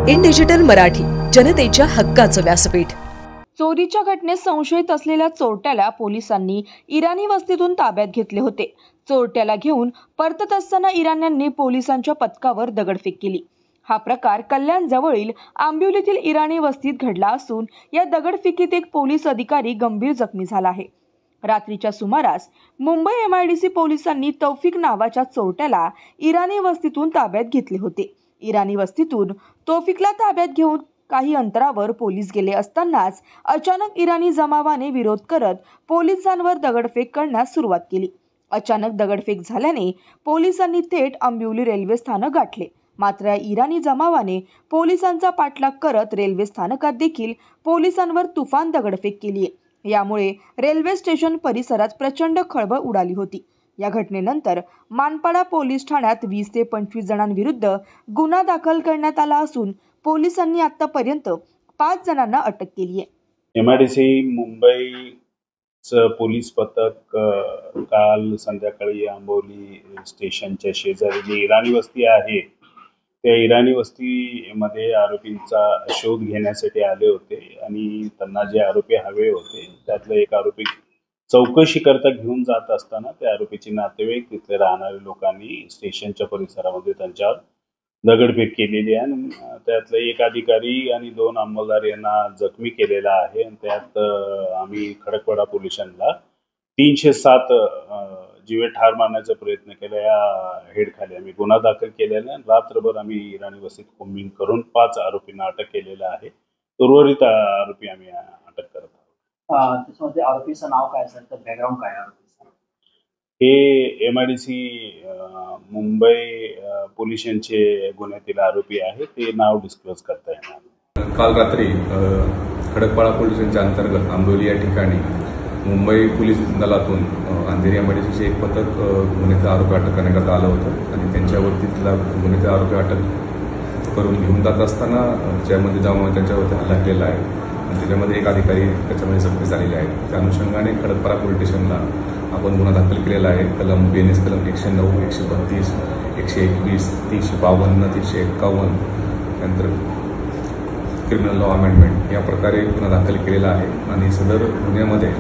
In digital Marathi, जनतेच्या हक्काचं व्यासपीठ। चोरीच्या घटनेत संशयित असलेल्या चोरट्याला पोलिसांनी इराणी वस्तीतून ताब्यात घेतले होते। चोरट्याला घेऊन परतत असताना इराण्यांनी पोलिसांच्या पथकावर दगडफेक केली। हा प्रकार कल्याण जवळील आंबिवलीतील इराणी वस्तीत घडला असून या दगडफेकीत एक पोलीस अधिकारी गंभीर जखमी झाला आहे। रात्रीच्या सुमारास मुंबई MIDC पोलिसांनी तौफिक नावाच्या चोरट्याला इराणी वस्तीतून ताब्यात घेतले होते। इराणी वस्तीतून तौफिकला ताब्यात घेऊन काही अंतरावर पोलीस गेले असतानाच अचानक इराणी जमावाने विरोध करत पोलिसांवर दगडफेक करण्यास सुरुवात केली। अचानक दगडफेक झाल्याने पोलिसांनी थेट आंबिवली रेल्वे स्थानक गाठले। मात्र या इराणी जमावाने पोलिसांचा पाठलाग करत रेल्वे स्थानकात देखील पोलिसांवर तुफान दगडफेक केली। यामुळे रेल्वे स्टेशन परिसरात प्रचंड खळबळ उडाली होती। या घटनेनंतर मानपाडा पोलीस ठाण्यात 20 ते 25 जणांविरुद्ध गुन्हा दाखल करण्यात आला असून पोलिसांनी आतापर्यंत 5 जणांना अटक केली आहे। MIDC मुंबईचं पोलीस पथक काल संध्याकाळी आंबोली स्टेशनच्या शेजारी जी इराणी वस्ती आहे त्या इराणी वस्तीमध्ये आरोपींचा शोध घेण्यासाठी आले होते आणि त्यांना जे आरोपी हवे होते त्यातला एक आरोपी चौकशी करता घेऊन जात असताना त्या आरोपीचे नातेवाईक तिथले राहणारे लोकांनी स्टेशनच्या परिसरामध्ये त्यांच्यावर दगडफेक केलेली आहे आणि त्यातला एक अधिकारी आणि 2 अंमलदार यांना जखमी केलेला आहे। आणि त्यात आम्ही खडकपाडा पोलिसांना 307 जीवे ठार मारण्याचा प्रयत्न केला या हेडखाली आम्ही गुन्हा दाखल केलेला आहे। रात्रभर आम्ही इराणी वस्तीत कोम्बिंग करून 5 आरोपींना अटक केलेलं आहे। उर्वरित आरोपी आम्ही अटक करत आहोत। त्याच्यामध्ये आरोपीचं नाव काय असेल तर बॅकग्राऊंड काय आरोपीचं? हे MIDC मुंबई पोलीस यांचे गुन्ह्यातील आरोपी आहे, ते नाव डिस्क्लोज करता येणार। काल रात्री खडकपाडा पोलिसांच्या अंतर्गत आंबिवली या ठिकाणी मुंबई पोलीस दलातून अंधेरी MIDCचे एक पथक गुन्ह्याचे आरोपी अटक करण्यात आलं होतं आणि त्यांच्यावरती तिथला गुन्ह्याचे आरोपी अटक करून घेऊन जात असताना ज्यामध्ये जाऊन त्यांच्यावरती हल्ला केला आहे आणि त्याच्यामध्ये एक अधिकारी त्याच्यामध्ये जखमी झालेले आहेत। त्या अनुषंगाने खडकपाडा पोलीस स्टेशनला आपण गुन्हा दाखल केलेला आहे। कलम BNS कलम 109, 132, 121, 352, 351 नंतर क्रिमिनल लॉ अमेंडमेंट या प्रकारे गुन्हा दाखल केलेला आहे आणि सदर गुन्ह्यामध्ये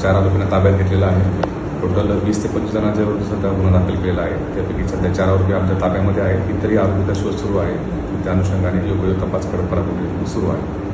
4 आरोपींना ताब्यात घेतलेला आहे। टोटल 20 ते 25 जणांच्या विरुद्ध सध्या गुन्हा दाखल केलेला आहे। त्यापैकी सध्या 4 आरोपी आमच्या ताब्यामध्ये आहेत। इतरही आरोपीचा शोध सुरू आहे। त्या अनुषंगाने योग्य तपास खडकपाडा पोलीस सुरू आहे।